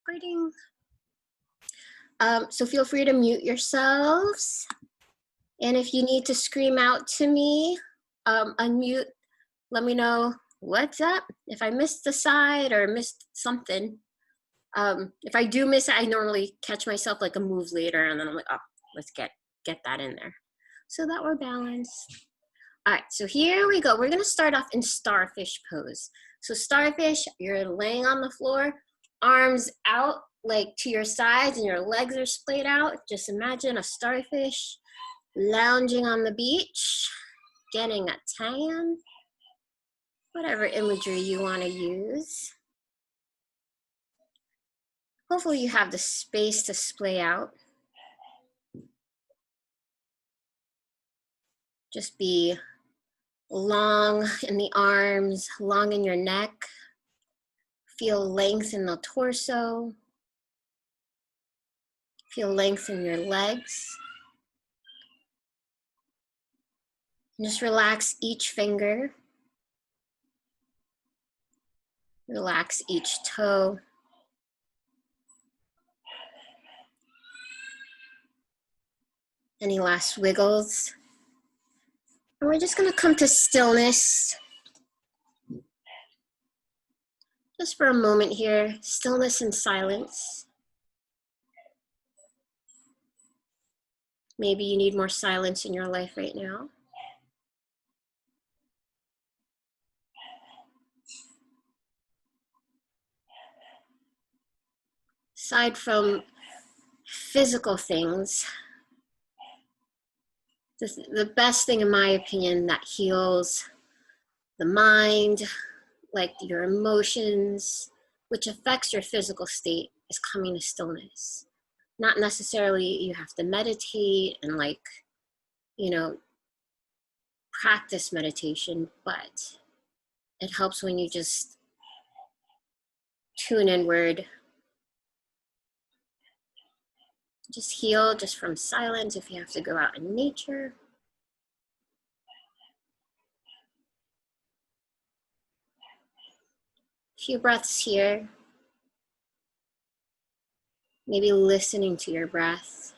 recording. So feel free to mute yourselves. And if you need to scream out to me, unmute, let me know what's up. If I missed the side or missed something. If I do miss it, I normally catch myself like a move later and then I'm like, oh, let's get that in there so that we're balanced. All right, so here we go. We're gonna start off in starfish pose. So starfish, you're laying on the floor, arms out like to your sides and your legs are splayed out. Just imagine a starfish lounging on the beach, getting a tan, whatever imagery you wanna use. Hopefully you have the space to splay out. Just be long in the arms, long in your neck. Feel length in the torso. Feel length in your legs. And just relax each finger. Relax each toe. Any last wiggles? And we're just gonna come to stillness. Just for a moment here, stillness and silence. Maybe you need more silence in your life right now. Aside from physical things, the best thing in my opinion that heals the mind, like your emotions, which affects your physical state, is coming to stillness. Not necessarily you have to meditate and practice meditation, but it helps when you just tune inward. Just heal just from silence if you have to go out in nature. A few breaths here. Maybe listening to your breath.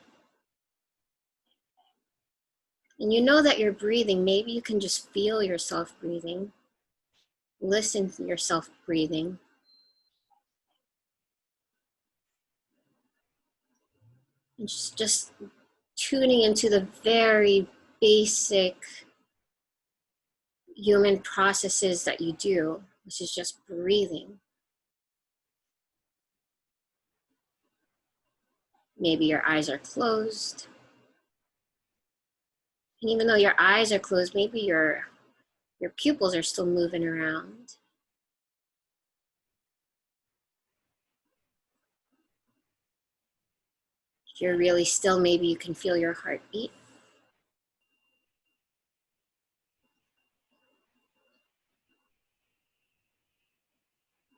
And you know that you're breathing. Maybe you can just feel yourself breathing. Listen to yourself breathing. And just tuning into the very basic human processes that you do, which is just breathing. Maybe your eyes are closed. And even though your eyes are closed, maybe your pupils are still moving around. If you're really still, maybe you can feel your heartbeat.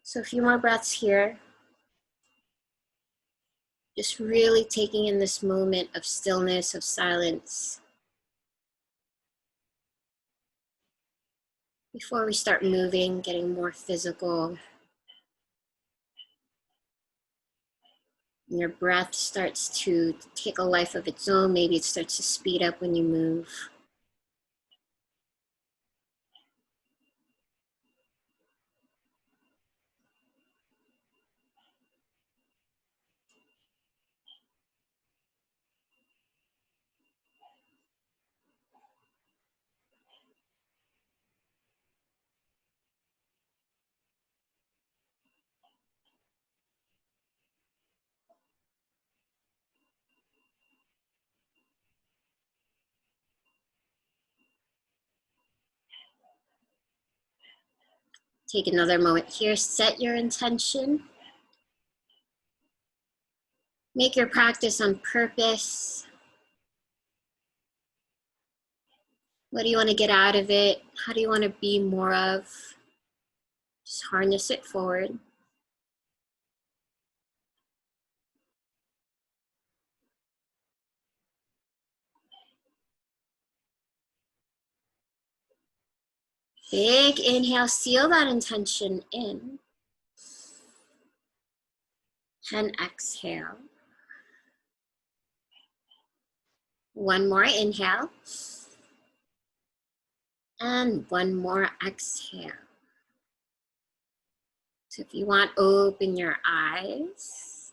So a few more breaths here. Just really taking in this moment of stillness, of silence. Before we start moving, getting more physical. And your breath starts to take a life of its own. Maybe it starts to speed up when you move. Take another moment here, set your intention. Make your practice on purpose. What do you want to get out of it? How do you want to be more of? Just harness it forward. Big inhale, seal that intention in. and exhale. One more inhale. And one more exhale. So if you want, open your eyes.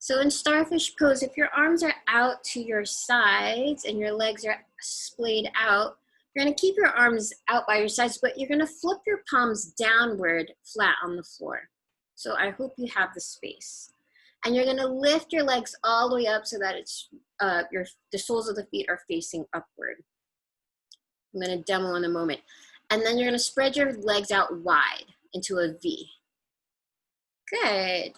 So in starfish pose, if your arms are out to your sides and your legs are splayed out, you're gonna keep your arms out by your sides, but you're gonna flip your palms downward flat on the floor. So I hope you have the space. And you're gonna lift your legs all the way up so that it's the soles of the feet are facing upward. I'm gonna demo in a moment. And then you're gonna spread your legs out wide into a V. Good.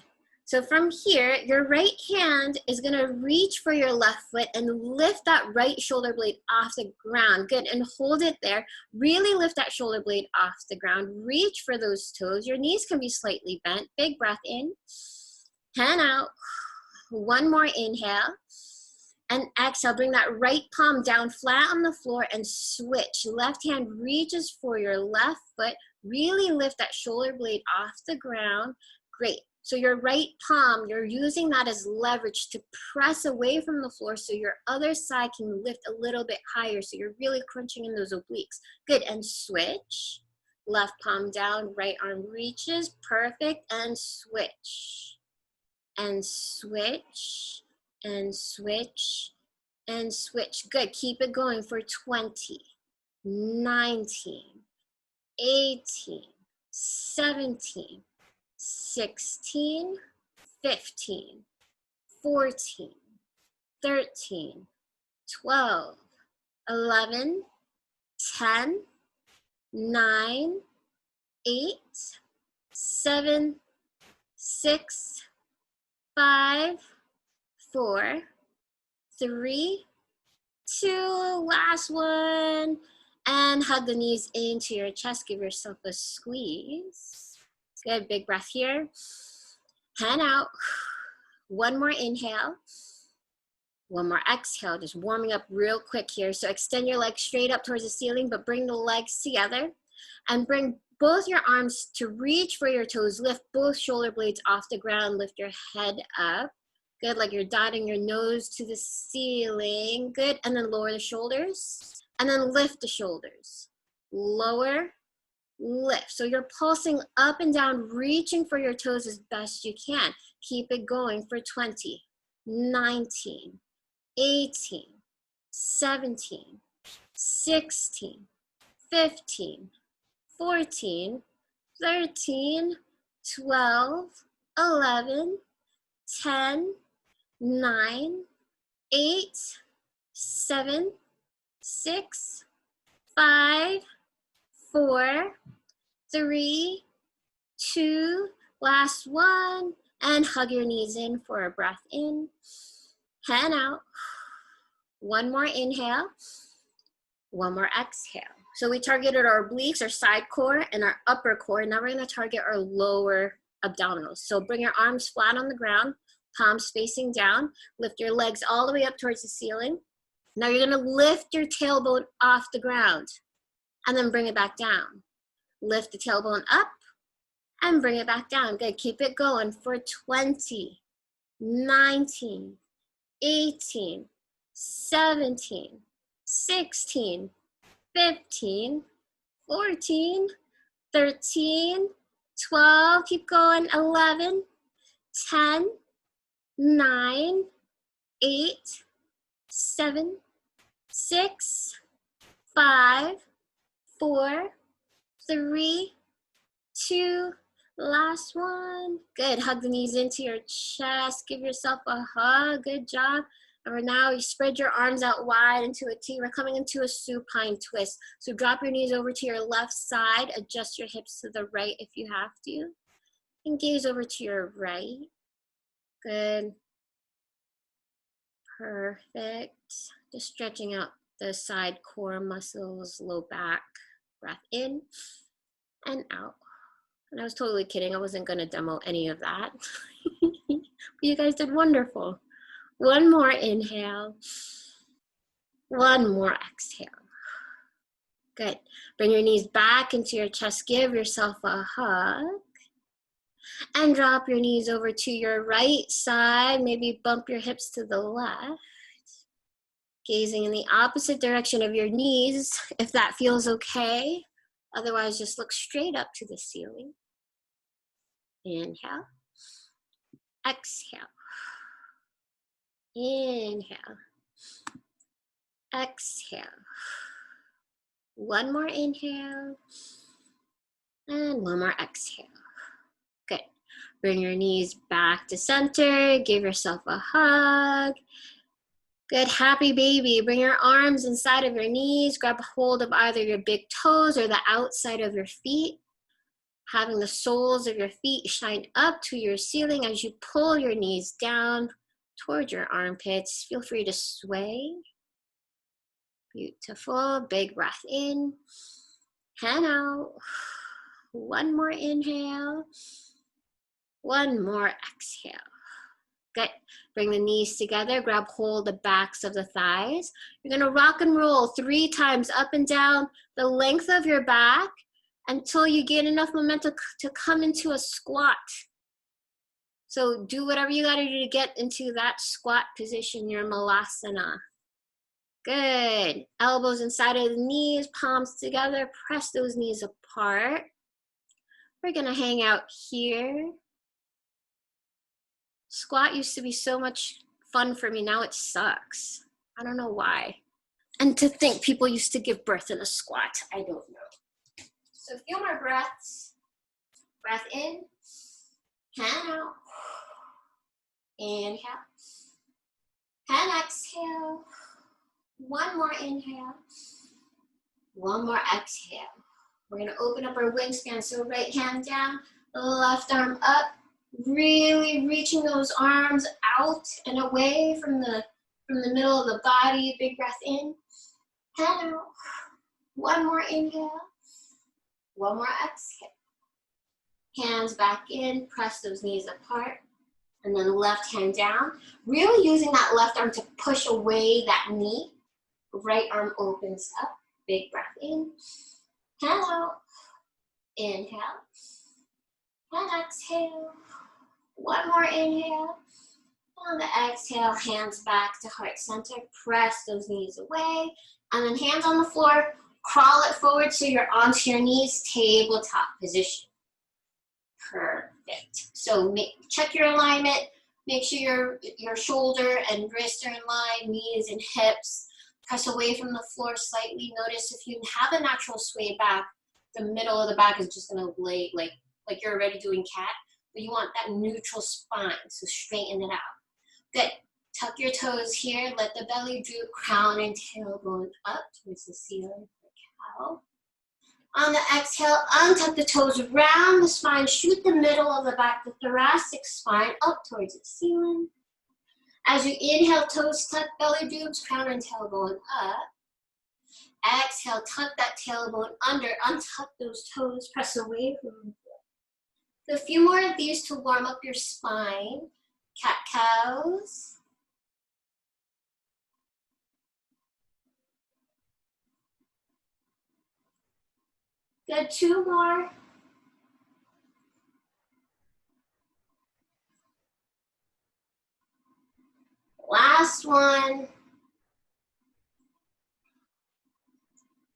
So from here, your right hand is gonna reach for your left foot and lift that right shoulder blade off the ground. Good, and hold it there. Really lift that shoulder blade off the ground. Reach for those toes. Your knees can be slightly bent. Big breath in, hand out. One more inhale. And exhale, bring that right palm down flat on the floor and switch. Left hand reaches for your left foot. Really lift that shoulder blade off the ground. Great. So your right palm, you're using that as leverage to press away from the floor so your other side can lift a little bit higher. So you're really crunching in those obliques. Good, and switch. Left palm down, right arm reaches, perfect, and switch. And switch, and switch, and switch. Good, keep it going for 20, 19, 18, 17, 16, 15, 14, 13, 12, 11, 10, 9, 8, 7, 6, 5, 4, 3, 2, last one. And hug the knees into your chest. Give yourself a squeeze. Good, big breath here. Hand out. One more inhale. One more exhale, just warming up real quick here. So extend your legs straight up towards the ceiling, but bring the legs together and bring both your arms to reach for your toes. Lift both shoulder blades off the ground. Lift your head up. Good, like you're dotting your nose to the ceiling. Good, and then lower the shoulders. And then lift the shoulders. Lower, lift. So you're pulsing up and down, reaching for your toes as best you can. Keep it going for 20, 19, 18, 17, 16, 15, 14, 13, 12, 11, 10, 9, 8, 7, 6, 5, 4, 3, 2, last one, and hug your knees in for a breath in, hand out. One more inhale, one more exhale. So we targeted our obliques, our side core, and our upper core. Now we're gonna target our lower abdominals. So bring your arms flat on the ground, palms facing down, lift your legs all the way up towards the ceiling. Now you're gonna lift your tailbone off the ground and then bring it back down. Lift the tailbone up and bring it back down. Good, keep it going for 20, 19, 18, 17, 16, 15, 14, 13, 12, keep going, 11, 10, 9, 8, 7, 6, 5, 4, 3, 2, last one. Good, hug the knees into your chest. Give yourself a hug, good job. And now you spread your arms out wide into a T. We're coming into a supine twist. So drop your knees over to your left side. Adjust your hips to the right if you have to. And gaze over to your right. Good. Perfect. Just stretching out the side core muscles, low back. Breath in and out. And I was totally kidding. I wasn't going to demo any of that. But you guys did wonderful. One more inhale. One more exhale. Good. Bring your knees back into your chest. Give yourself a hug. And drop your knees over to your right side. Maybe bump your hips to the left. Gazing in the opposite direction of your knees, if that feels okay. Otherwise, just look straight up to the ceiling. Inhale. Exhale. Inhale. Exhale. One more inhale. And one more exhale. Good. Bring your knees back to center. Give yourself a hug. Good, happy baby. Bring your arms inside of your knees. Grab hold of either your big toes or the outside of your feet. Having the soles of your feet shine up to your ceiling as you pull your knees down towards your armpits. Feel free to sway. Beautiful. Big breath in. Hand out. One more inhale. One more exhale. Good. Bring the knees together. Grab hold the backs of the thighs. You're going to rock and roll 3 times up and down the length of your back until you gain enough momentum to come into a squat. So do whatever you got to do to get into that squat position, your malasana. Good. Elbows inside of the knees, palms together. Press those knees apart. We're going to hang out here. Squat used to be so much fun for me. Now it sucks. I don't know why. And to think people used to give birth in a squat. I don't know. So feel my breaths. Breath in. Hand out. Inhale. And exhale. One more inhale. One more exhale. We're going to open up our wingspan. So right hand down, left arm up. Really reaching those arms out and away from the middle of the body. Big breath in. Hand out. One more inhale. One more exhale. Hands back in. Press those knees apart. And then left hand down. Really using that left arm to push away that knee. Right arm opens up. Big breath in. Hand out. Inhale. And exhale. One more inhale. On the exhale, hands back to heart center. Press those knees away. And then hands on the floor. Crawl it forward so you're onto your knees. Tabletop position. Perfect. So check your alignment. Make sure your shoulder and wrist are in line. Knees and hips. Press away from the floor slightly. Notice if you have a natural sway back, the middle of the back is just going to lay like you're already doing cat. But you want that neutral spine, so straighten it out. Good. Tuck your toes here. Let the belly droop, crown and tailbone up towards the ceiling for cow. On the exhale, untuck the toes around the spine. Shoot the middle of the back, the thoracic spine up towards the ceiling. As you inhale, toes tuck, belly droops, crown and tailbone up. Exhale, tuck that tailbone under. Untuck those toes. Press away from the floor. A few more of these to warm up your spine. Cat-cows. Good, 2 more. Last one.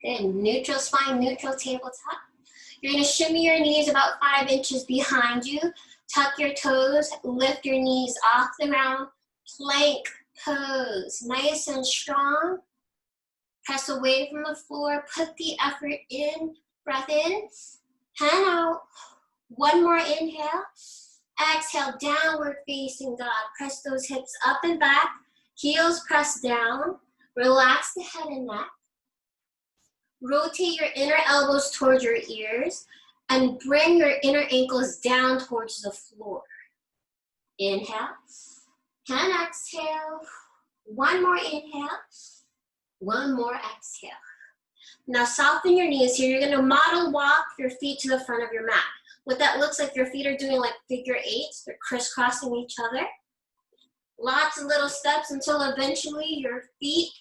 Good, neutral spine, neutral tabletop. You're gonna shimmy your knees about 5 inches behind you. Tuck your toes, lift your knees off the ground. Plank pose, nice and strong. Press away from the floor, put the effort in. Breath in, hand out. One more inhale. Exhale, downward facing dog. Press those hips up and back. Heels press down. Relax the head and neck. Rotate your inner elbows towards your ears and bring your inner ankles down towards the floor. Inhale and exhale. One more inhale. One more exhale. Now soften your knees here. You're going to model walk your feet to the front of your mat. What that looks like, your feet are doing like figure 8s. They're crisscrossing each other. Lots of little steps until eventually your feet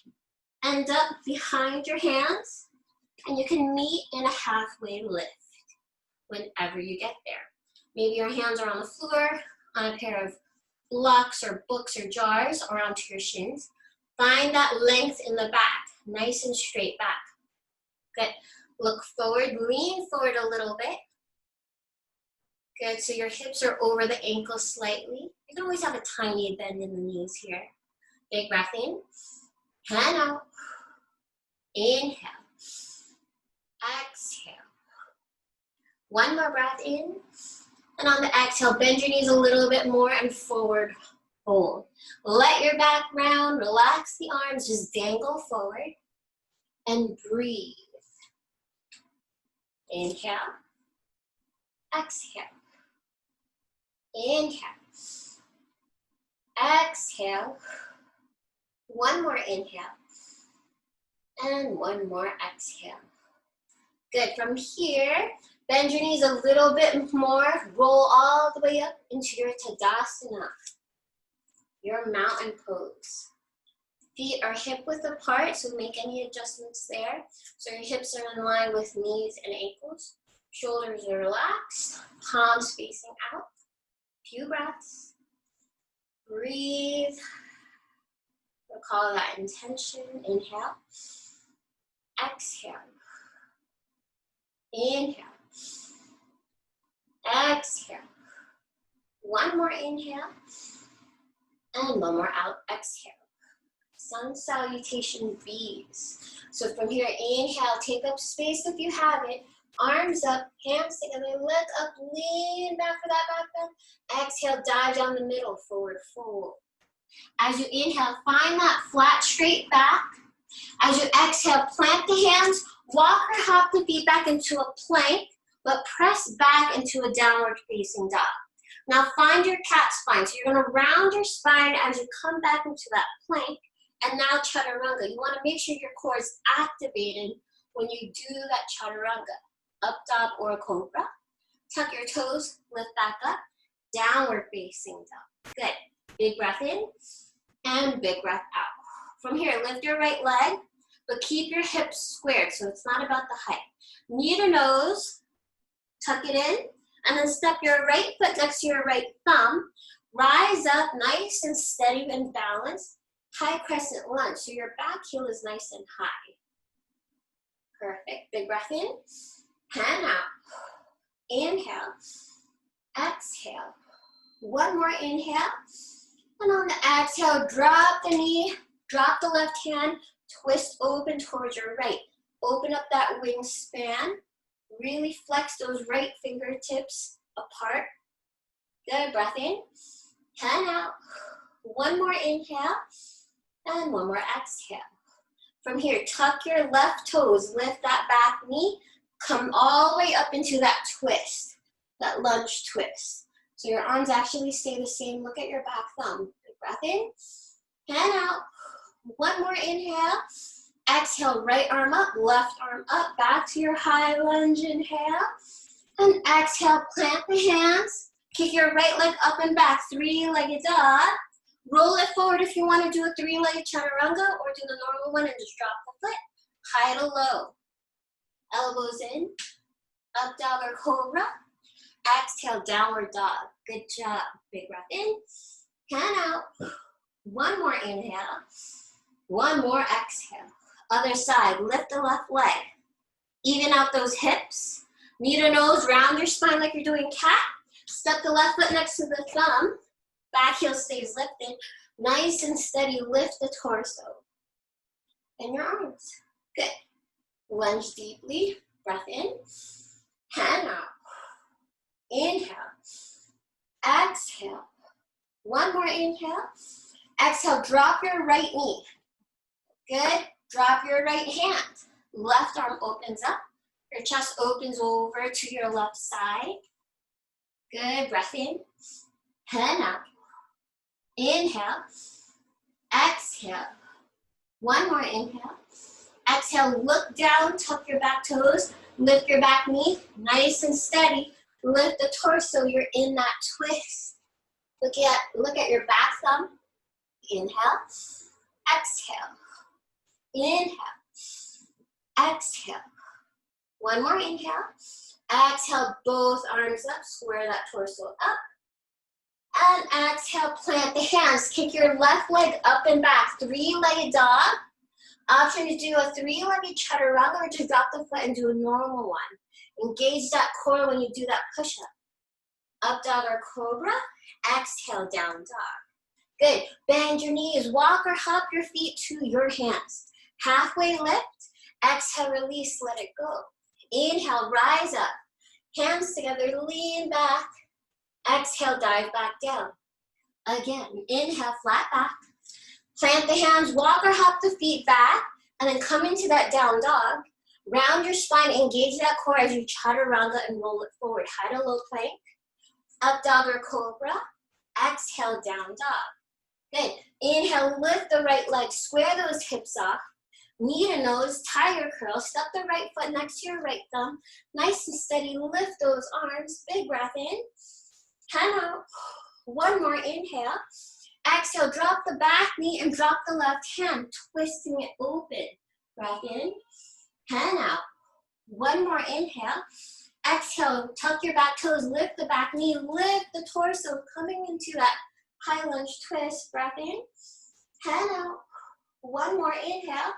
end up behind your hands. And you can meet in a halfway lift whenever you get there. Maybe your hands are on the floor, on a pair of blocks or books or jars, or onto your shins. Find that length in the back, nice and straight back. Good. Look forward, lean forward a little bit. Good, so your hips are over the ankles slightly. You can always have a tiny bend in the knees here. Big breath in, hand out, inhale, exhale. One more breath in, and on the exhale, bend your knees a little bit more and forward fold. Let your back round, relax the arms, just dangle forward, and breathe. Inhale, exhale, inhale, exhale, one more inhale, and one more exhale. Good, from here, bend your knees a little bit more, roll all the way up into your Tadasana, your mountain pose. Feet are hip width apart, so make any adjustments there. So your hips are in line with knees and ankles. Shoulders are relaxed, palms facing out. Few breaths. Breathe. Recall that intention. Inhale. Exhale. Inhale. Exhale. One more inhale. And one more out. Exhale. Sun salutation bees. So from here, inhale, take up space if you have it. Arms up, hands together, leg up, lean back for that back bend. Exhale, dive down the middle, forward fold. As you inhale, find that flat, straight back. As you exhale, plant the hands, walk or hop the feet back into a plank, but press back into a downward facing dog. Now find your cat spine. So you're gonna round your spine as you come back into that plank. And now chaturanga. You want to make sure your core is activated when you do that chaturanga. Up dog or cobra. Tuck your toes, lift back up. Downward facing dog. Good. Big breath in and big breath out. From here, lift your right leg, but keep your hips squared, so it's not about the height. Knee to nose, tuck it in, and then step your right foot next to your right thumb. Rise up nice and steady and balanced. High crescent lunge, so your back heel is nice and high. Perfect. Big breath in, hand out. Inhale, exhale. One more inhale. And on the exhale, drop the knee, drop the left hand, twist open towards your right. Open up that wingspan. Really flex those right fingertips apart. Good. Breath in, hand out. One more inhale. And one more exhale. From here, tuck your left toes, lift that back knee, come all the way up into that twist, that lunge twist. So your arms actually stay the same. Look at your back thumb. Big breath in, hand out. One more inhale. Exhale, right arm up, left arm up, back to your high lunge. Inhale. And exhale, plant the hands. Kick your right leg up and back, three-legged dog. Roll it forward if you want to do a three-legged chaturanga, or do the normal one and just drop the foot. High to low. Elbows in. Up dog or cobra. Exhale, downward dog. Good job. Big breath in. Hand out. One more inhale. One more exhale. Other side. Lift the left leg. Even out those hips. Knee to nose. Round your spine like you're doing cat. Step the left foot next to the thumb. Back heel stays lifted. Nice and steady, lift the torso. And your arms. Good. Lunge deeply. Breath in. Hand out. Inhale. Exhale. One more inhale. Exhale, drop your right knee. Good. Drop your right hand. Left arm opens up. Your chest opens over to your left side. Good. Breath in. Hand out. Inhale, exhale. One more inhale. Exhale, look down, tuck your back toes, lift your back knee, nice and steady. Lift the torso, you're in that twist. Look at your back thumb. Inhale, exhale. Inhale, exhale. One more inhale. Exhale, both arms up, square that torso up. And exhale, plant the hands. Kick your left leg up and back, three-legged dog. Option to do a three-legged chaturanga or to drop the foot and do a normal one. Engage that core when you do that push-up. Up dog or cobra. Exhale, down dog. Good. Bend your knees. Walk or hop your feet to your hands. Halfway lift. Exhale, release, let it go. Inhale, rise up. Hands together, lean back. Exhale, dive back down. Again, inhale, flat back. Plant the hands, walk or hop the feet back, and then come into that down dog. Round your spine, engage that core as you chaturanga and roll it forward. High to low plank. Up dog or cobra. Exhale, down dog. Good. Inhale, lift the right leg, square those hips off. Knee to nose, tiger curl. Step the right foot next to your right thumb. Nice and steady, lift those arms. Big breath in. Hand out. One more inhale. Exhale, drop the back knee and drop the left hand, twisting it open. Breath in. Hand out. One more inhale. Exhale, tuck your back toes, lift the back knee, lift the torso, coming into that high lunge twist. Breath in. Hand out. One more inhale.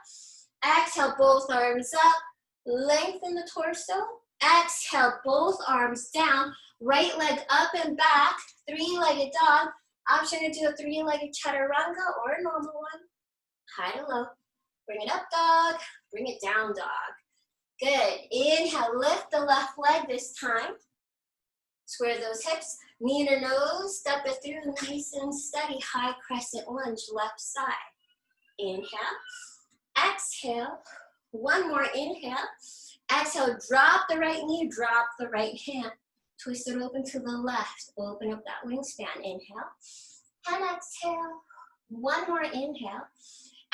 Exhale, both arms up. Lengthen the torso. Exhale, both arms down. Right leg up and back. Three-legged dog. Option to do a three-legged chaturanga or a normal one. High to low. Bring it up, dog. Bring it down, dog. Good. Inhale, lift the left leg this time. Square those hips. Knee to nose. Step it through nice and steady. High crescent lunge, left side. Inhale. Exhale. One more inhale. Exhale, drop the right knee, drop the right hand. Twist it open to the left. Open up that wingspan. Inhale. And exhale. One more inhale.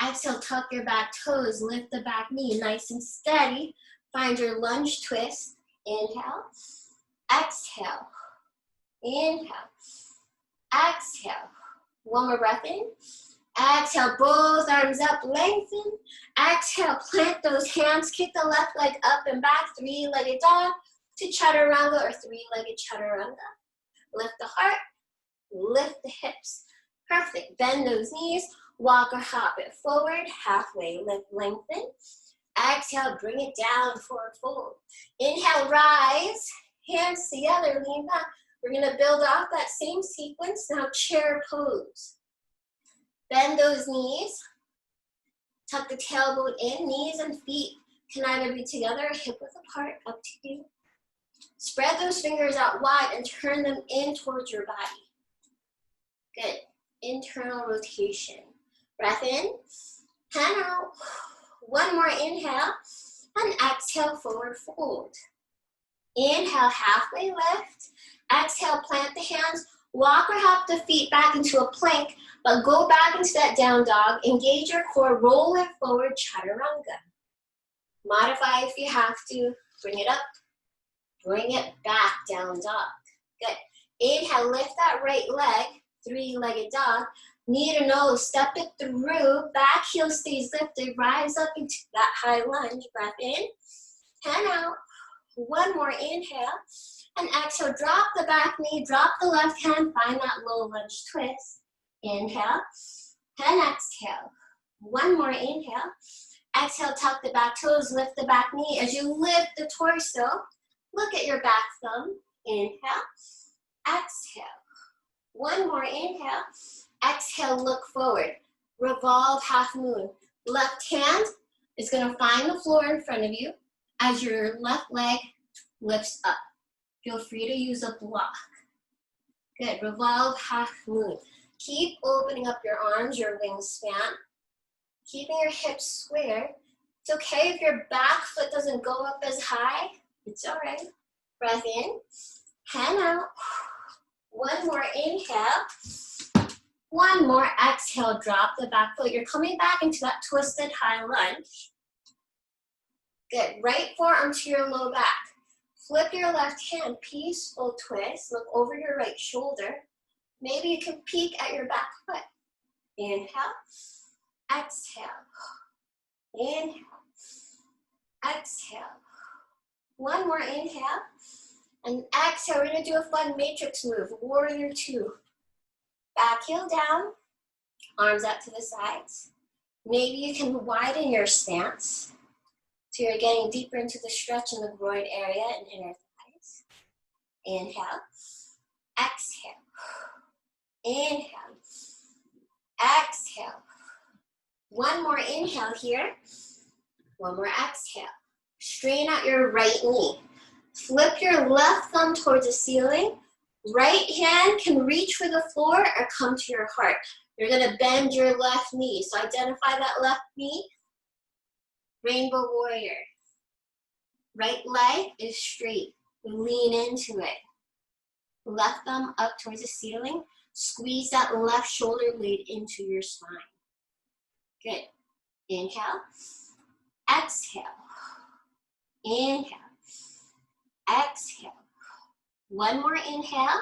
Exhale, tuck your back toes. Lift the back knee nice and steady. Find your lunge twist. Inhale. Exhale. Inhale. Exhale. One more breath in. Exhale, both arms up, lengthen. Exhale, plant those hands. Kick the left leg up and back. Three-legged dog to chaturanga or three-legged chaturanga. Lift the heart, lift the hips. Perfect. Bend those knees. Walk or hop it forward. Halfway lift, lengthen. Exhale, bring it down, forward fold. Inhale, rise. Hands together, lean back. We're going to build off that same sequence. Now chair pose. Bend those knees. Tuck the tailbone in. Knees and feet can either be together or hip width apart, up to you. Spread those fingers out wide and turn them in towards your body. Good. Internal rotation. Breath in. Hand out. One more inhale. And exhale, forward fold. Inhale, halfway lift. Exhale, plant the hands. Walk or hop the feet back into a plank, but go back into that down dog. Engage your core, roll it forward, chaturanga. Modify if you have to. Bring it up, bring it back, down dog. Good. Inhale, lift that right leg, three-legged dog. Knee to nose, step it through. Back heel stays lifted. Rise up into that high lunge. Breath in, hand out. One more inhale. And exhale, drop the back knee, drop the left hand, find that low lunge twist. Inhale, and exhale. One more inhale. Exhale, tuck the back toes, lift the back knee. As you lift the torso, look at your back thumb. Inhale, exhale. One more inhale. Exhale, look forward. Revolve half moon. Left hand is going to find the floor in front of you as your left leg lifts up. Feel free to use a block. Good. Revolve half moon. Keep opening up your arms, your wingspan. Keeping your hips square. It's okay if your back foot doesn't go up as high. It's all right. Breath in. Hand out. One more inhale. One more exhale. Drop the back foot. You're coming back into that twisted high lunge. Good. Right forearm to your low back. Flip your left hand, peaceful twist. Look over your right shoulder. Maybe you can peek at your back foot. Inhale, exhale, inhale, exhale. One more inhale, And exhale, we're gonna do a fun matrix move, warrior two. Back heel down, arms out to the sides. Maybe you can widen your stance. So you're getting deeper into the stretch in the groin area and inner thighs. Inhale, exhale, inhale, exhale. One more inhale here, one more exhale. Straighten out your right knee. Flip your left thumb towards the ceiling. Right hand can reach for the floor or come to your heart. You're gonna bend your left knee. So identify that left knee. Rainbow warrior. Right leg is straight. Lean into it. Left thumb up towards the ceiling. Squeeze that left shoulder blade into your spine. Good. Inhale. Exhale. Inhale. Exhale. One more inhale.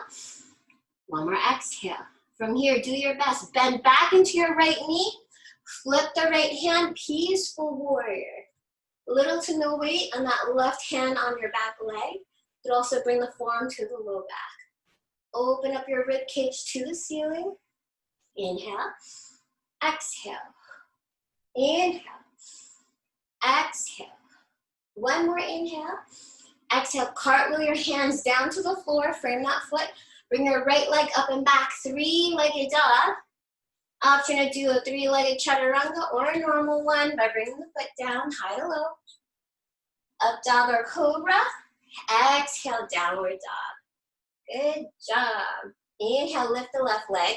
One more exhale. From here, do your best. Bend back into your right knee. Flip the right hand, peaceful warrior. Little to no weight on that left hand on your back leg. But also bring the forearm to the low back. Open up your rib cage to the ceiling. Inhale. Exhale. Inhale. Exhale. One more inhale. Exhale, cartwheel your hands down to the floor. Frame that foot. Bring your right leg up and back. Three-legged dog. Option to do a three-legged chaturanga or a normal one by bringing the foot down, high to low. Up dog or cobra. Exhale, downward dog. Good job. Inhale, lift the left leg.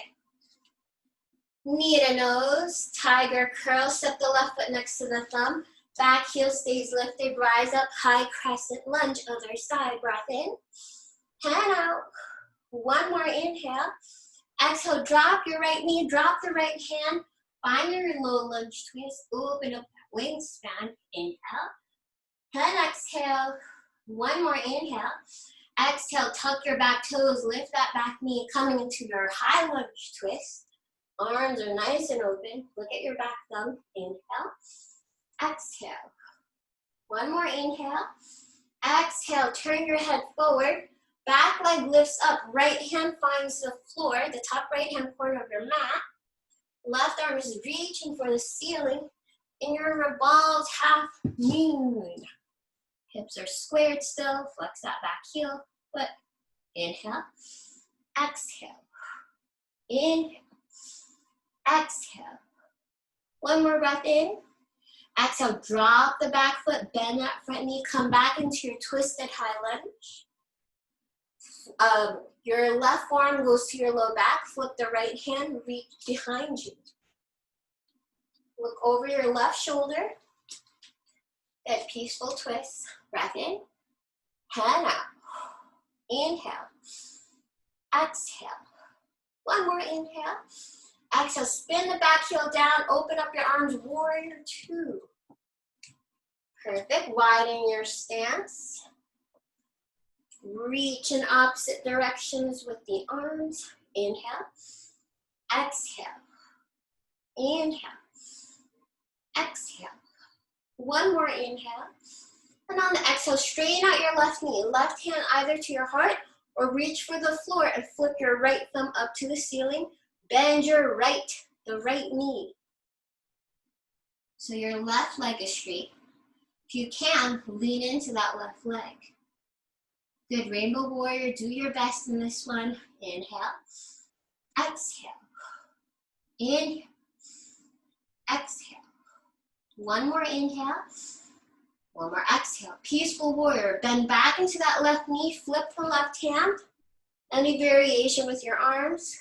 Knee to nose. Tiger curl. Step the left foot next to the thumb. Back heel stays lifted. Rise up, high crescent lunge. Other side. Breath in. Hand out. One more inhale. Exhale, drop your right knee, drop the right hand. Find your low lunge twist. Open up that wingspan. Inhale. And exhale. One more inhale. Exhale, tuck your back toes. Lift that back knee, coming into your high lunge twist. Arms are nice and open. Look at your back thumb. Inhale. Exhale. One more inhale. Exhale, turn your head forward. Back leg lifts up, right hand finds the floor, the top right hand corner of your mat. Left arm is reaching for the ceiling in your revolved half moon. Hips are squared still, flex that back heel, foot. Inhale, exhale, inhale, exhale. One more breath in. Exhale, drop the back foot, bend that front knee, come back into your twisted high lunge. Your left forearm goes to your low back. Flip the right hand, reach behind you. Look over your left shoulder. That peaceful twist. Breath in. Hand out. Inhale. Exhale. One more inhale. Exhale, spin the back heel down. Open up your arms, warrior two. Perfect. Widen your stance. Reach in opposite directions with the arms. Inhale. Exhale. Inhale. Exhale. One more inhale. And on the exhale, straighten out your left knee. Left hand either to your heart or reach for the floor and flip your right thumb up to the ceiling. Bend your the right knee. So your left leg is straight. If you can, lean into that left leg. Good, rainbow warrior, do your best in this one. Inhale, exhale, inhale, exhale. One more inhale, one more exhale. Peaceful warrior, bend back into that left knee, flip the left hand. Any variation with your arms.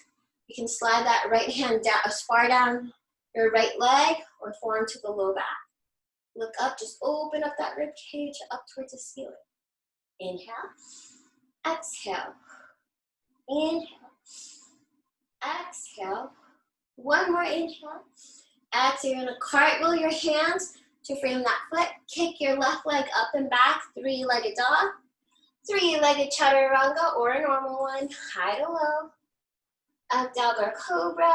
You can slide that right hand down, as far down your right leg or forearm to the low back. Look up, just open up that rib cage up towards the ceiling. Inhale, exhale, inhale, exhale. One more inhale. Exhale, you're gonna cartwheel your hands to frame that foot. Kick your left leg up and back, three-legged dog, three-legged chaturanga or a normal one, high to low. Up dog or cobra.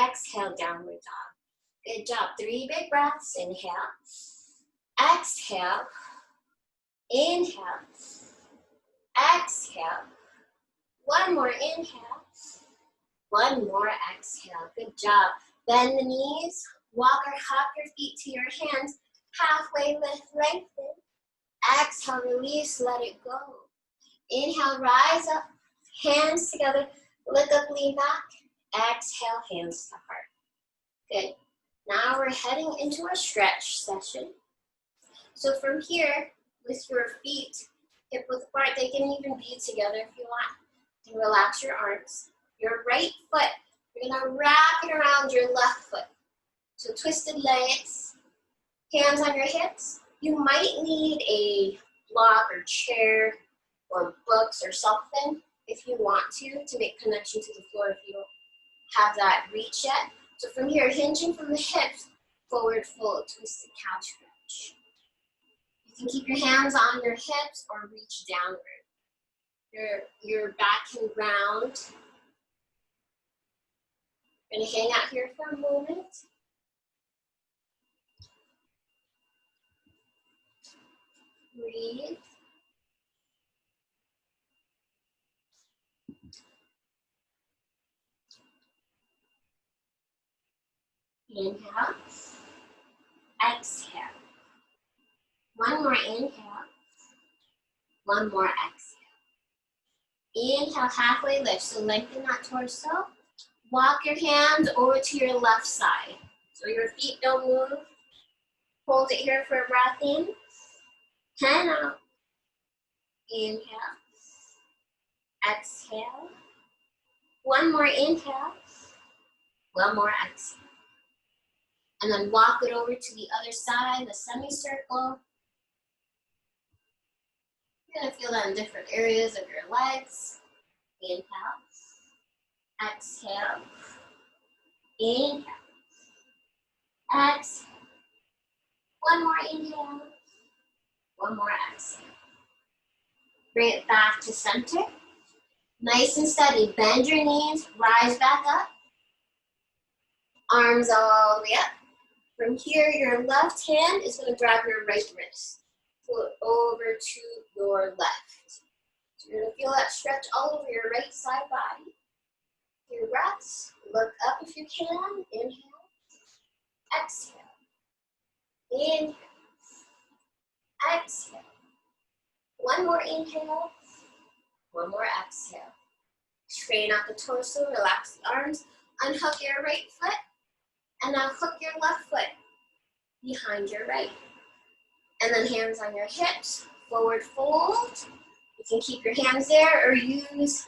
Exhale, downward dog. Good job, 3 big breaths. Inhale, exhale, inhale, exhale. One more inhale. One more exhale. Good job. Bend the knees. Walk or hop your feet to your hands. Halfway lift, lengthen. Exhale, release, let it go. Inhale, rise up. Hands together. Look up, lean back. Exhale, hands to heart. Good. Now we're heading into a stretch session. So from here, with your feet hip width apart, they can even be together if you want. You can relax your arms. Your right foot, you're gonna wrap it around your left foot. So twisted legs, hands on your hips. You might need a block or chair or books or something if you want to make connection to the floor if you don't have that reach yet. So from here, hinging from the hips, forward fold, twisted cow stretch. You can keep your hands on your hips or reach downward. Your back can ground. You're gonna hang out here for a moment. Breathe. Inhale. Exhale. One more inhale. One more exhale. Inhale, halfway lift. So lengthen that torso. Walk your hands over to your left side. So your feet don't move. Hold it here for a breath in. And out. Inhale. Exhale. One more inhale. One more exhale. And then walk it over to the other side, the semicircle. You're gonna feel that in different areas of your legs. Inhale. Exhale. Inhale. Exhale. One more inhale. One more exhale. Bring it back to center. Nice and steady. Bend your knees. Rise back up. Arms all the way up. From here, your left hand is going to grab your right wrist. Pull it over to your left. So you're going to feel that stretch all over your right side body. Your breaths. Look up if you can. Inhale. Exhale. Inhale. Exhale. One more inhale. One more exhale. Straighten out the torso. Relax the arms. Unhook your right foot. And now hook your left foot behind your right. And then hands on your hips, forward fold. You can keep your hands there or use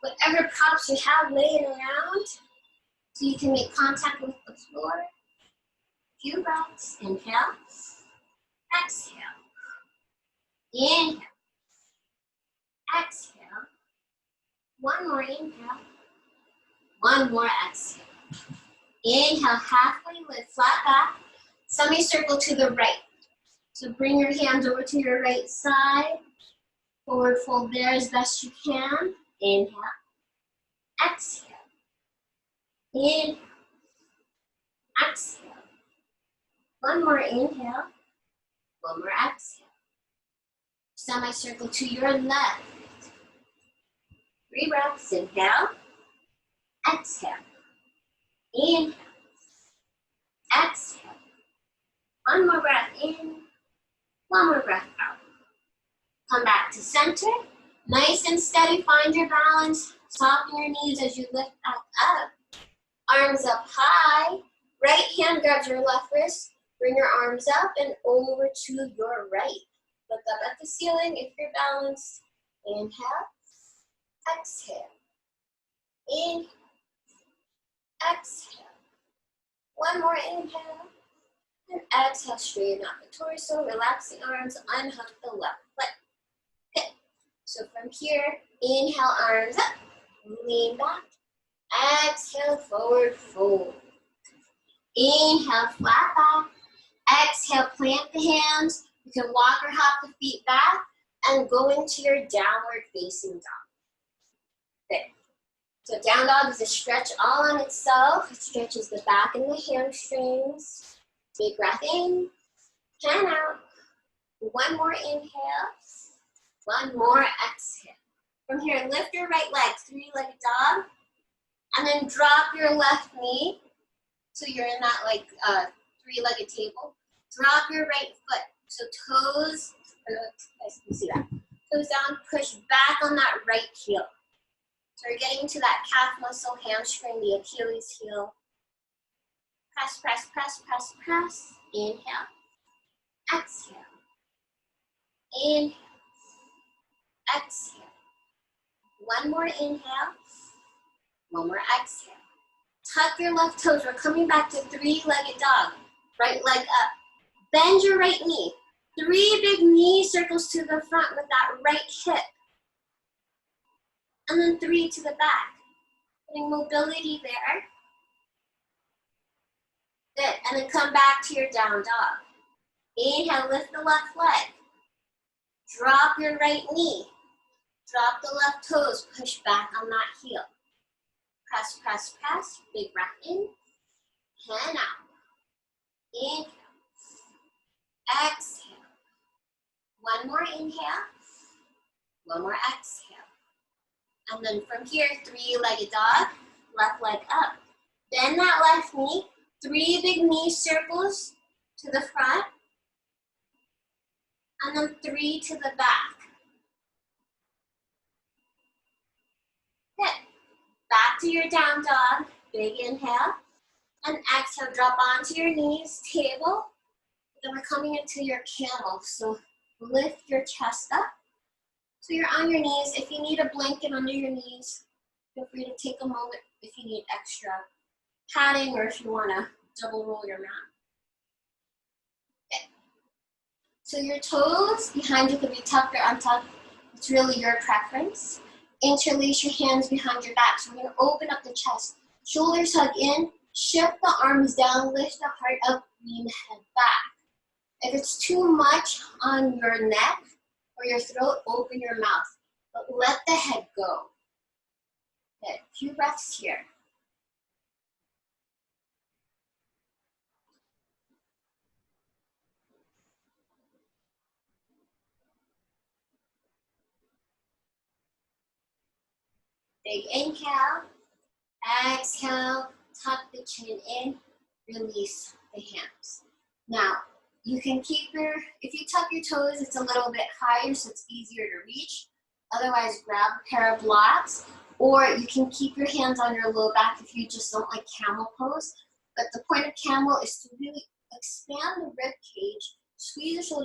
whatever props you have laying around so you can make contact with the floor. Few breaths. Inhale. Exhale. Inhale. Exhale. One more inhale. One more exhale. Inhale, halfway lift, flat back, semicircle to the right. So bring your hands over to your right side. Forward fold there as best you can. Inhale. Exhale. Inhale. Exhale. One more inhale. One more exhale. Semicircle to your left. 3 breaths. Inhale. Exhale. Inhale. Exhale. One more breath in. One more breath out. Come back to center. Nice and steady. Find your balance. Soften your knees as you lift back up. Arms up high. Right hand grabs your left wrist. Bring your arms up and over to your right. Look up at the ceiling if you're balanced. Inhale. Exhale. Inhale. Exhale. One more inhale. And exhale, straighten out the torso, relax the arms, unhook the left foot. Good. So from here, inhale, arms up, lean back. Exhale, forward fold. Inhale, flat back. Exhale, plant the hands. You can walk or hop the feet back and go into your downward facing dog. Good. So down dog is a stretch all on itself. It stretches the back and the hamstrings. Big breath in and out. One more inhale. One more, exhale. From here, lift your right leg, three-legged dog, and then drop your left knee. So you're in that like three-legged table. Drop your right foot. So toes, guys can see that. Toes down, push back on that right heel. So you're getting to that calf muscle, hamstring, the Achilles heel. Press, press, press, press, press. Inhale. Exhale. Inhale. Exhale. One more inhale. One more exhale. Tuck your left toes. We're coming back to three-legged dog. Right leg up. Bend your right knee. Three big knee circles to the front with that right hip. And then three to the back. Putting mobility there. Good. And then come back to your down dog. Inhale, lift the left leg. Drop your right knee. Drop the left toes. Push back on that heel. Press, press, press. Big breath in. And out. Inhale. Exhale. One more inhale. One more exhale. And then from here, three-legged dog. Left leg up. Bend that left knee. Three big knee circles to the front. And then three to the back. Good. Back to your down dog. Big inhale. And exhale, drop onto your knees, table. Then we're coming into your camel. So lift your chest up. So you're on your knees. If you need a blanket under your knees, feel free to take a moment if you need extra padding or if you want to double roll your mat. Okay. So your toes behind you could be tucked or untucked. It's really your preference. Interlace your hands behind your back. So we're going to open up the chest. Shoulders hug in. Shift the arms down. Lift the heart up. Lean the head back. If it's too much on your neck or your throat, open your mouth. But let the head go. Good. A few breaths here. Big inhale. Exhale. Tuck the chin in. Release the hands. Now, you can keep if you tuck your toes, it's a little bit higher, so it's easier to reach. Otherwise, grab a pair of blocks, or you can keep your hands on your low back if you just don't like camel pose. But the point of camel is to really expand the rib cage, squeeze the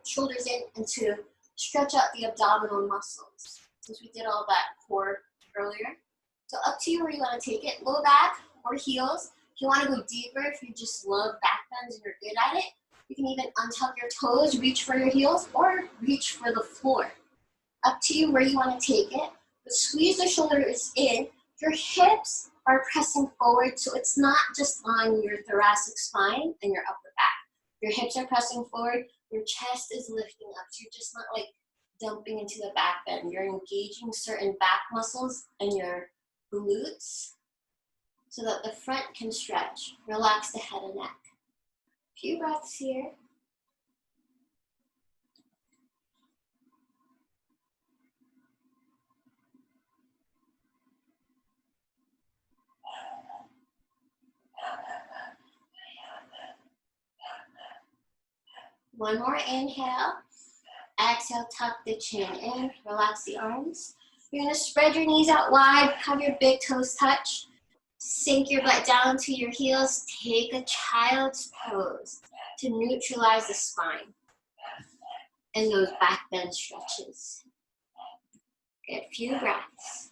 shoulders in, and to stretch out the abdominal muscles, since we did all that core earlier. So up to you where you want to take it, low back or heels. If you want to go deeper, if you just love back bends and you're good at it, you can even untuck your toes, reach for your heels, or reach for the floor. Up to you where you want to take it. But squeeze the shoulders in. Your hips are pressing forward, so it's not just on your thoracic spine and your upper back. Your hips are pressing forward. Your chest is lifting up, so you're just not like dumping into the back bend. You're engaging certain back muscles and your glutes so that the front can stretch. Relax the head and neck. A few breaths here. One more inhale. Exhale, tuck the chin in. Relax the arms. You're going to spread your knees out wide. Have your big toes touch. Sink your butt down to your heels. Take a child's pose to neutralize the spine and those back bend stretches. Good, few breaths.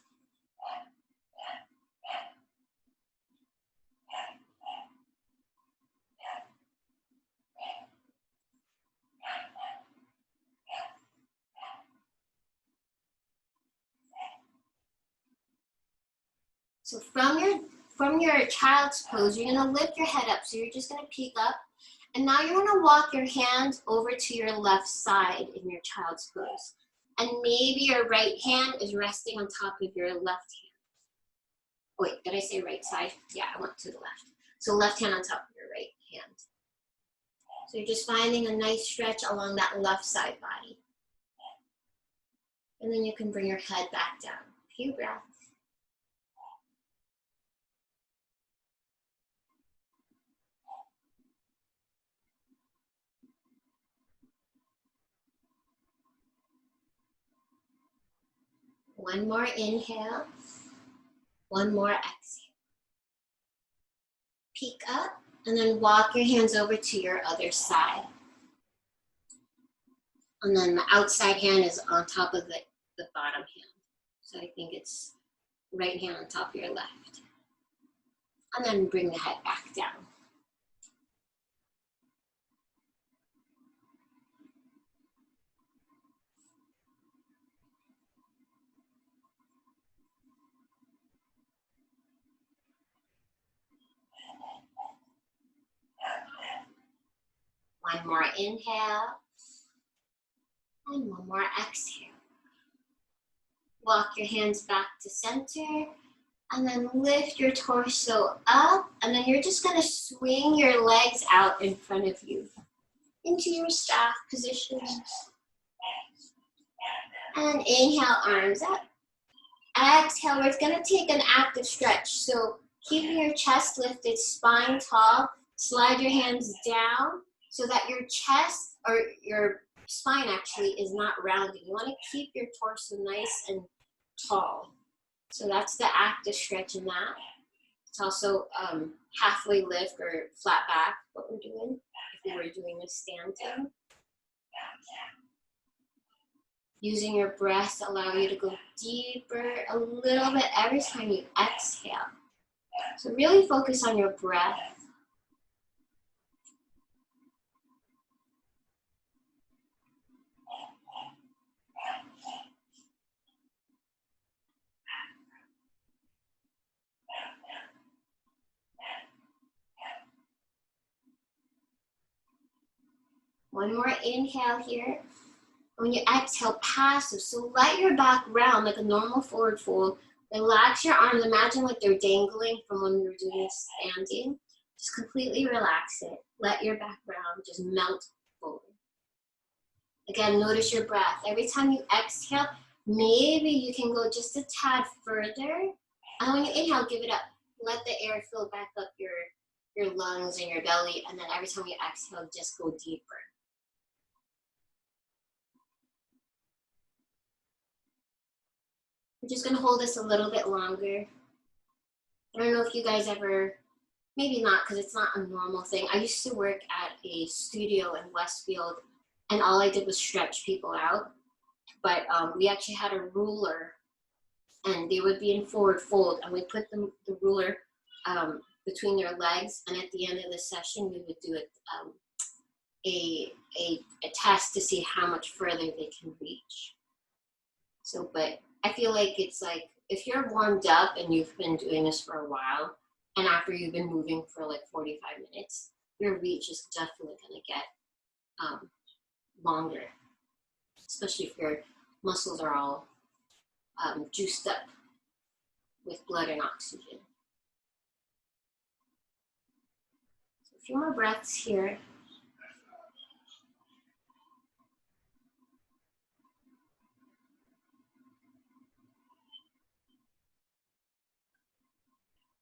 So from your child's pose, you're gonna lift your head up. So you're just gonna peek up. And now you're gonna walk your hands over to your left side in your child's pose. And maybe your right hand is resting on top of your left hand. Wait, did I say right side? Yeah, I went to the left. So left hand on top of your right hand. So you're just finding a nice stretch along that left side body. And then you can bring your head back down. A few breaths. One more inhale. One more exhale. Peek up and then walk your hands over to your other side. And then the outside hand is on top of the bottom hand. So I think it's right hand on top of your left. And then bring the head back down. One more inhale. And one more exhale. Walk your hands back to center. And then lift your torso up. And then you're just going to swing your legs out in front of you into your staff position. And inhale, arms up. Exhale, we're going to take an active stretch. So keeping your chest lifted, spine tall. Slide your hands down so that your chest or your spine actually is not rounded. You want to keep your torso nice and tall. So that's the active stretch in that. It's also halfway lift or flat back, what we're doing, if we were doing a standing. Using your breath to allow you to go deeper a little bit every time you exhale. So really focus on your breath. One more inhale here. When you exhale, passive. So let your back round like a normal forward fold. Relax your arms. Imagine like they're dangling from when we were doing standing. Just completely relax it. Let your back round just melt forward. Again, notice your breath. Every time you exhale, maybe you can go just a tad further. And when you inhale, give it up. Let the air fill back up your lungs and your belly. And then every time you exhale, just go deeper. We're just gonna hold this a little bit longer. I don't know if you guys ever, maybe not because it's not a normal thing. I used to work at a studio in Westfield and all I did was stretch people out. But we actually had a ruler and they would be in forward fold and we put the ruler between their legs, and at the end of the session we would do a test to see how much further they can reach. So, but I feel like it's like, if you're warmed up and you've been doing this for a while, and after you've been moving for like 45 minutes, your reach is definitely gonna get longer, especially if your muscles are all juiced up with blood and oxygen. So a few more breaths here.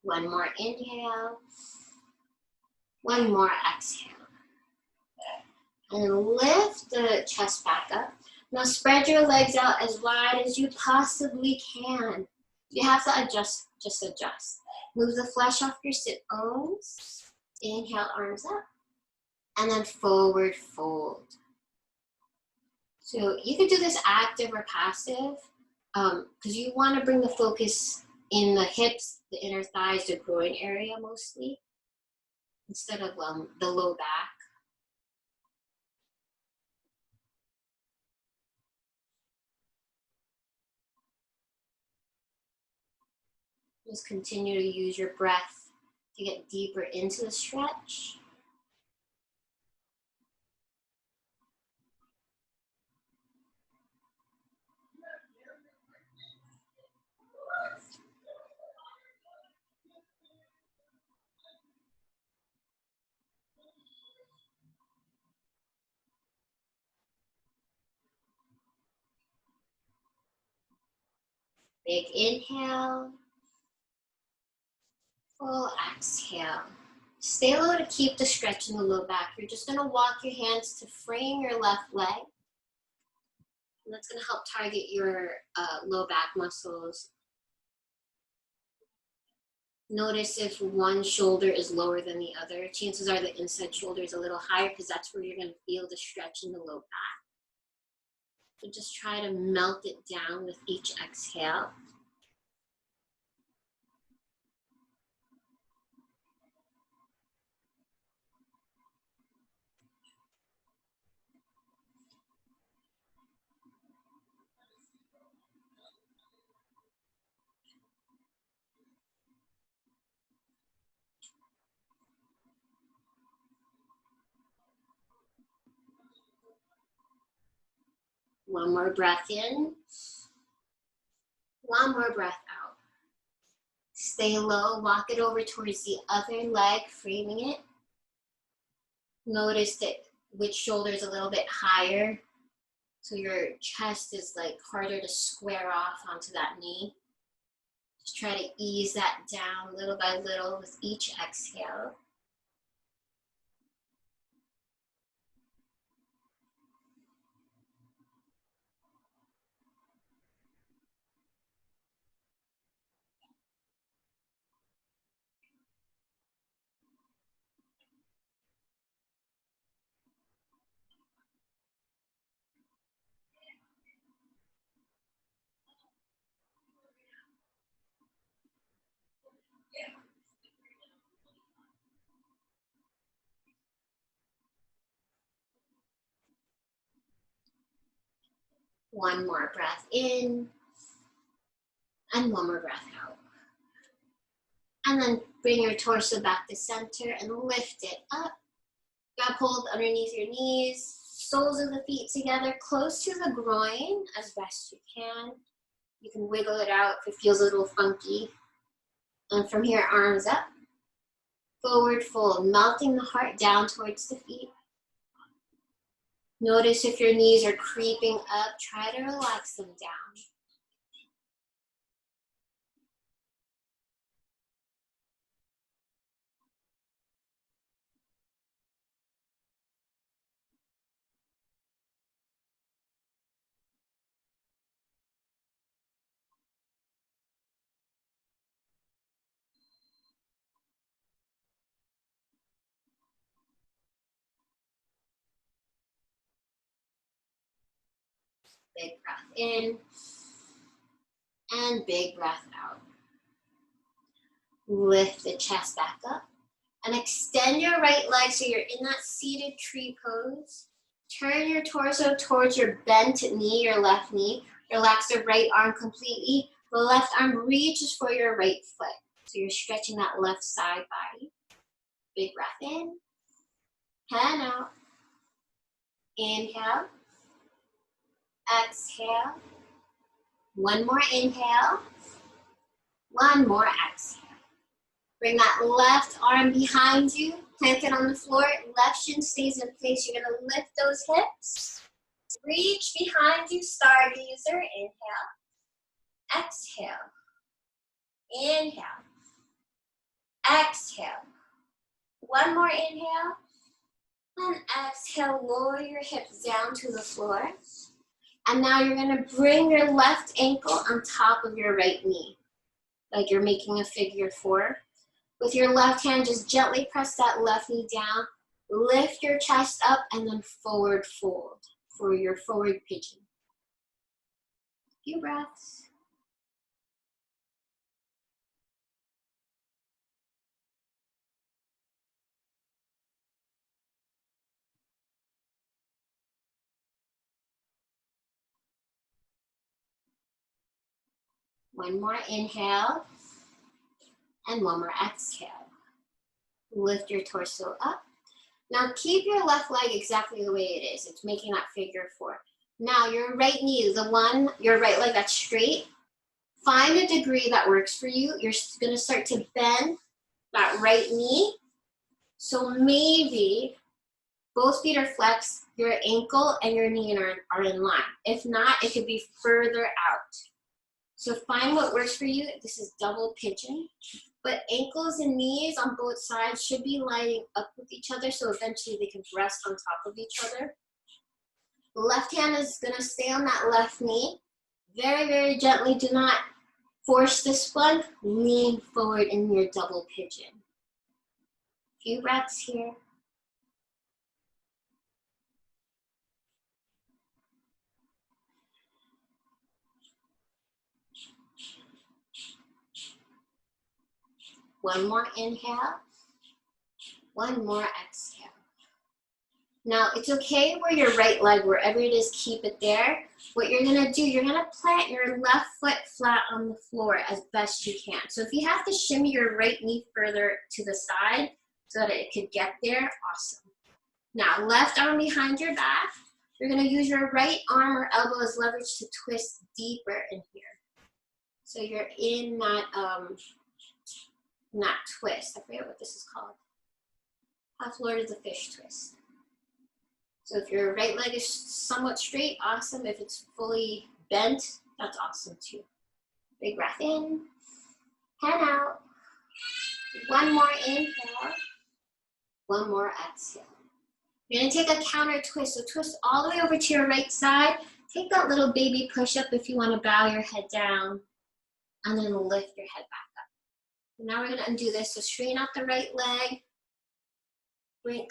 One more inhale. One more exhale. And lift the chest back up. Now spread your legs out as wide as you possibly can. If you have to adjust, just adjust. Move the flesh off your sit bones. Inhale, arms up. And then forward fold. So you could do this active or passive because you want to bring the focus in the hips, the inner thighs, the groin area mostly, instead of the low back. Just continue to use your breath to get deeper into the stretch. Big inhale. Full exhale. Stay low to keep the stretch in the low back. You're just gonna walk your hands to frame your left leg. And that's gonna help target your low back muscles. Notice if one shoulder is lower than the other. Chances are the inside shoulder is a little higher because that's where you're gonna feel the stretch in the low back. So just try to melt it down with each exhale. One more breath in. One more breath out. Stay low, walk it over towards the other leg, framing it. Notice that which shoulder is a little bit higher, so your chest is like harder to square off onto that knee. Just try to ease that down little by little with each exhale. One more breath in, and one more breath out. And then bring your torso back to center and lift it up. Grab hold underneath your knees, soles of the feet together, close to the groin as best you can. You can wiggle it out if it feels a little funky. And from here, arms up, forward fold, melting the heart down towards the feet. Notice if your knees are creeping up, try to relax them down. Big breath in, and big breath out. Lift the chest back up, and extend your right leg so you're in that seated tree pose. Turn your torso towards your bent knee, your left knee. Relax the right arm completely. The left arm reaches for your right foot. So you're stretching that left side body. Big breath in, and out. Inhale, exhale. One more inhale, one more exhale. Bring that left arm behind you, plant it on the floor, left shin stays in place. You're gonna lift those hips. Reach behind you, stargazer, inhale. Exhale, inhale, exhale. One more inhale, and exhale, lower your hips down to the floor. And now you're gonna bring your left ankle on top of your right knee, like you're making a figure four. With your left hand, just gently press that left knee down, lift your chest up, and then forward fold for your forward pigeon. Few breaths. One more inhale, and one more exhale. Lift your torso up. Now keep your left leg exactly the way it is. It's making that figure four. Now your right knee, your right leg that's straight, find a degree that works for you. You're gonna start to bend that right knee. So maybe both feet are flexed, your ankle and your knee are in line. If not, it could be further out. So find what works for you. This is double pigeon. But ankles and knees on both sides should be lining up with each other so eventually they can rest on top of each other. The left hand is gonna stay on that left knee. Very, very gently, do not force this one. Lean forward in your double pigeon. Few breaths here. One more inhale. One more exhale. Now, it's okay where your right leg, wherever it is, keep it there. What you're gonna do, you're gonna plant your left foot flat on the floor as best you can. So if you have to shimmy your right knee further to the side so that it could get there, awesome. Now, left arm behind your back. You're gonna use your right arm or elbow as leverage to twist deeper in here. So you're in that, not twist, I forget what this is called. Half Lord of the Fish twist. So if your right leg is somewhat straight, awesome. If it's fully bent, that's awesome too. Big breath in, hand out. One more inhale, one more exhale. You're gonna take a counter twist. So twist all the way over to your right side. Take that little baby push up if you wanna bow your head down, and then lift your head back up. Now we're gonna undo this. So straighten out the right leg.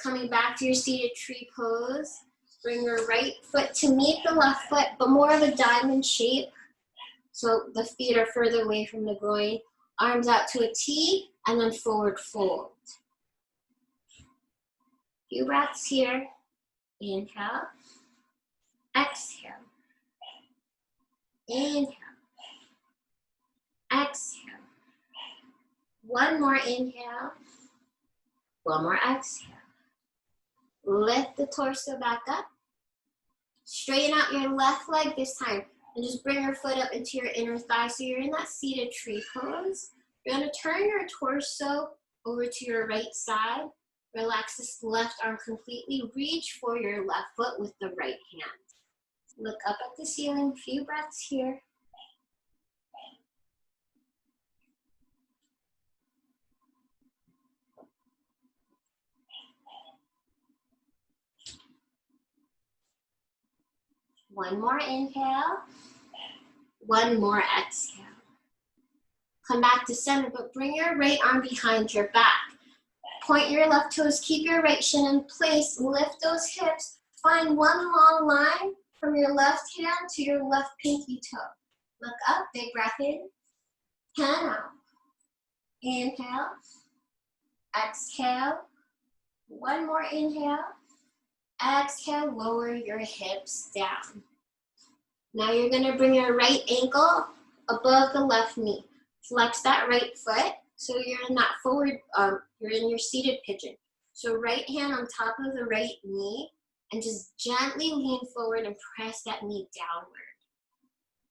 Coming back to your seated tree pose. Bring your right foot to meet the left foot, but more of a diamond shape. So the feet are further away from the groin. Arms out to a T, and then forward fold. Few breaths here. Inhale. Exhale. Inhale. Exhale. One more inhale. One more exhale. Lift the torso back up. Straighten out your left leg this time. And just bring your foot up into your inner thigh. So you're in that seated tree pose. You're gonna turn your torso over to your right side. Relax this left arm completely. Reach for your left foot with the right hand. Look up at the ceiling. Few breaths here. One more inhale, one more exhale. Come back to center, but bring your right arm behind your back. Point your left toes, keep your right shin in place, lift those hips. Find one long line from your left hand to your left pinky toe. Look up, big breath in, hand out. Inhale, exhale, one more inhale. Exhale, lower your hips down. Now you're gonna bring your right ankle above the left knee. Flex that right foot, so you're in that forward, you're in your seated pigeon. So right hand on top of the right knee, and just gently lean forward and press that knee downward.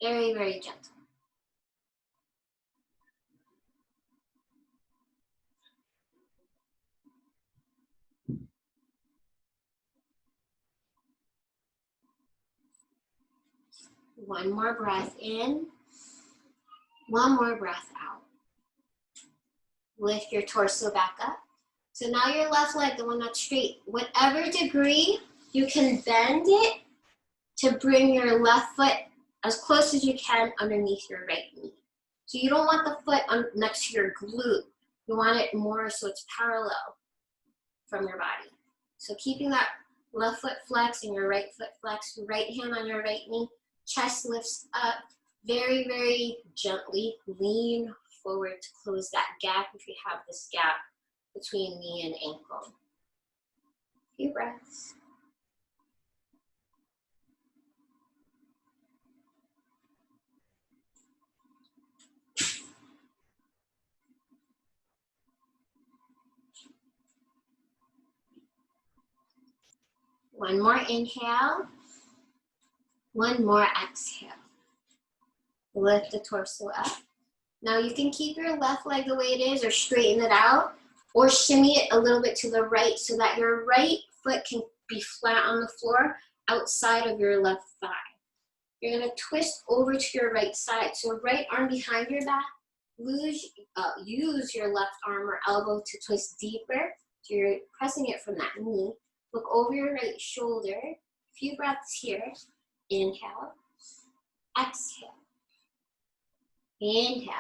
Very, very gentle. One more breath in, one more breath out. Lift your torso back up. So now your left leg, the one that's straight, whatever degree you can bend it to bring your left foot as close as you can underneath your right knee. So you don't want the foot next to your glute. You want it more so it's parallel from your body. So keeping that left foot flexed and your right foot flexed, right hand on your right knee. Chest lifts up, very, very gently. Lean forward to close that gap if you have this gap between knee and ankle. Few breaths. One more inhale. One more exhale. Lift the torso up. Now you can keep your left leg the way it is or straighten it out or shimmy it a little bit to the right so that your right foot can be flat on the floor outside of your left thigh. You're gonna twist over to your right side. So right arm behind your back, use your left arm or elbow to twist deeper. So you're pressing it from that knee. Look over your right shoulder. A few breaths here. Inhale. Exhale. Inhale.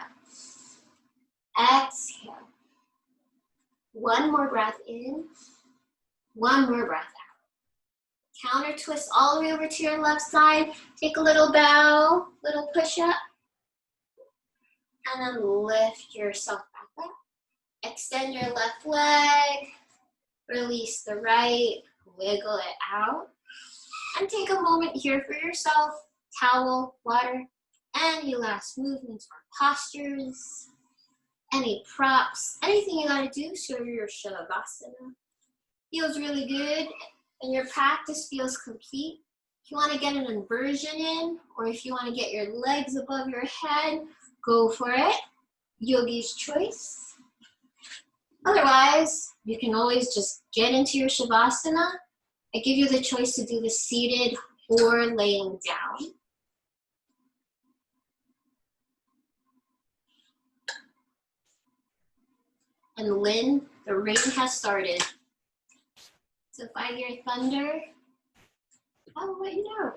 Exhale. One more breath in. One more breath out. Counter twist all the way over to your left side. Take a little bow, little push up. And then lift yourself back up. Extend your left leg. Release the right. Wiggle it out. And take a moment here for yourself. Towel, water, any last movements or postures, any props, anything you gotta do so your Shavasana feels really good and your practice feels complete. If you wanna get an inversion in, or if you wanna get your legs above your head, go for it. Yogi's choice. Otherwise, you can always just get into your Shavasana. I give you the choice to do the seated or laying down. And Lynn, the rain has started. So if I hear thunder, I will let you know.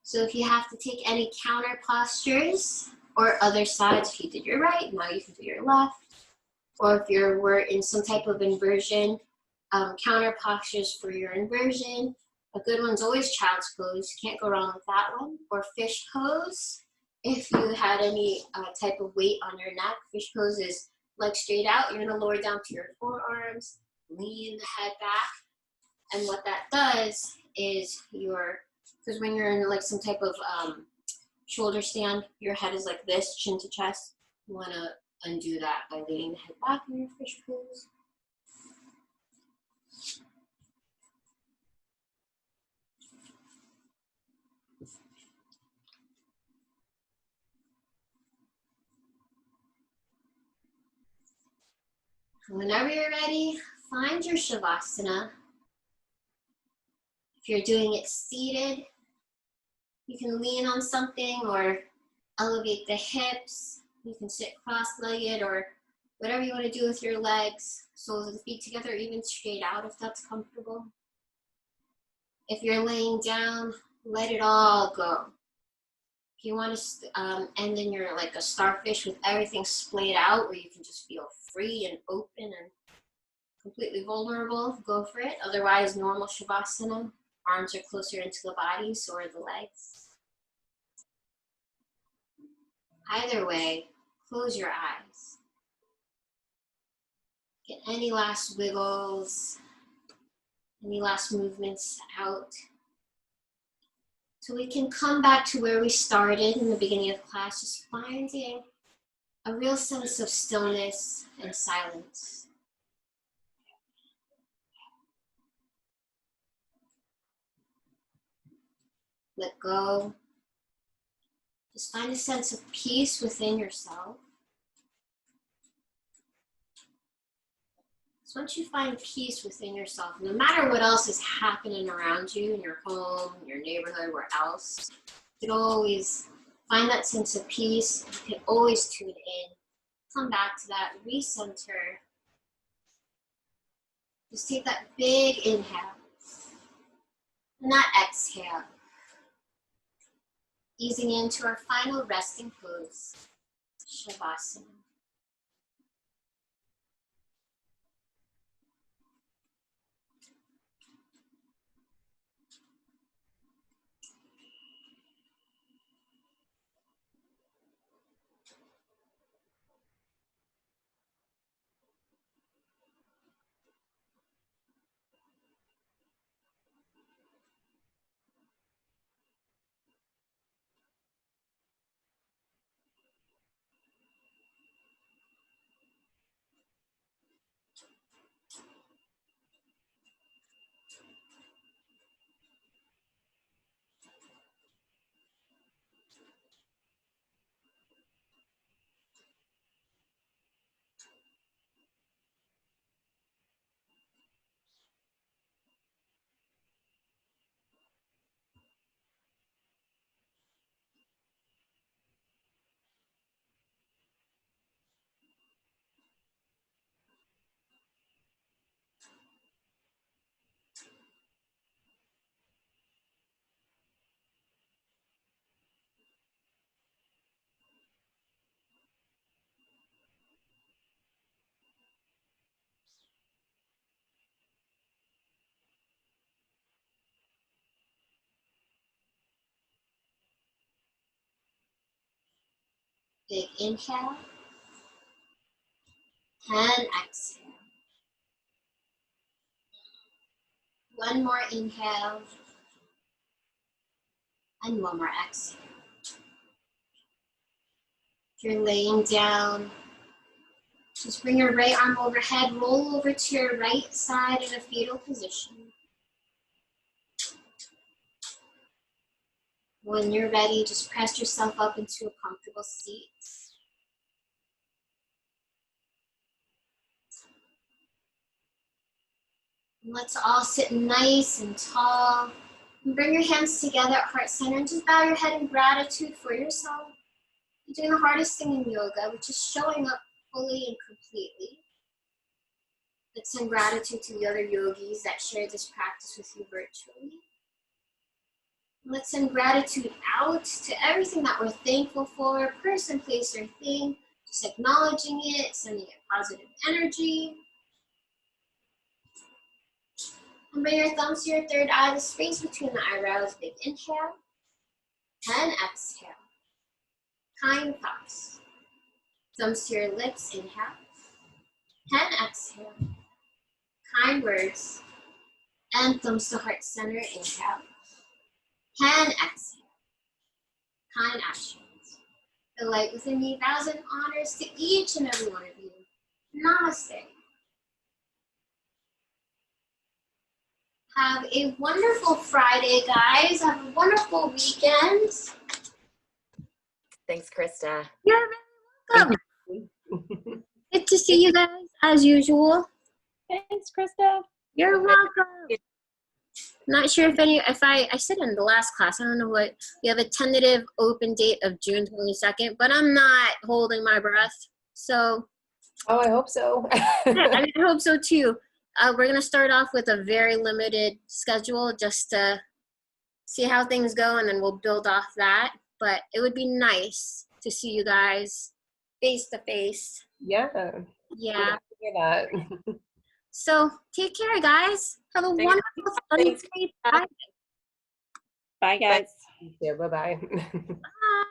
So if you have to take any counter postures or other sides, if you did your right, now you can do your left. Or if we're in some type of inversion, counter postures for your inversion. A good one's always child's pose. Can't go wrong with that one. Or fish pose. If you had any type of weight on your neck, fish pose is legs straight out. You're gonna lower down to your forearms, lean the head back. And what that does is because when you're in like some type of shoulder stand, your head is like this, chin to chest. You wanna undo that by leaning the head back in your fish pose. Whenever you're ready, find your Shavasana. If you're doing it seated, you can lean on something or elevate the hips. You can sit cross-legged or whatever you want to do with your legs. Soles of the feet together, even straight out if that's comfortable. If you're laying down, let it all go. If you want to, and then you're like a starfish with everything splayed out where you can just feel free and open and completely vulnerable, go for it. Otherwise, normal Shavasana, arms are closer into the body, so are the legs. Either way, close your eyes. Get any last wiggles, any last movements out. So we can come back to where we started in the beginning of class, just finding a real sense of stillness and silence. Let go. Just find a sense of peace within yourself. So once you find peace within yourself, no matter what else is happening around you in your home, your neighborhood, where else, you can always find that sense of peace. You can always tune in, come back to that, recenter. Just take that big inhale and that exhale. Easing into our final resting pose, Shavasana. Big inhale. And exhale. One more inhale. And one more exhale. If you're laying down, just bring your right arm overhead, roll over to your right side in a fetal position. When you're ready, just press yourself up into a comfortable seat. And let's all sit nice and tall. And bring your hands together at heart center and just bow your head in gratitude for yourself. You're doing the hardest thing in yoga, which is showing up fully and completely. Let's send gratitude to the other yogis that share this practice with you virtually. Let's send gratitude out to everything that we're thankful for, person, place, or thing. Just acknowledging it, sending it positive energy. And bring your thumbs to your third eye, the space between the eyebrows. Big inhale and exhale. Kind thoughts. Thumbs to your lips, inhale and exhale. Kind words. And thumbs to heart center, inhale and exhale. Kind actions. The light within me bows in honors to each and every one of you. Namaste. Have a wonderful Friday, guys. Have a wonderful weekend. Thanks, Christa. You're very welcome. Good to see you guys, as usual. Thanks, Christa. You're welcome. Not sure if I said in the last class, I don't know what, we have a tentative open date of June 22nd, but I'm not holding my breath. So. Oh, I hope so. I hope so too. We're going to start off with a very limited schedule just to see how things go, and then we'll build off that. But it would be nice to see you guys face to face. Yeah. Yeah. Hear that. So take care, guys. Have a wonderful Friday. Bye, guys. Bye-bye. Bye.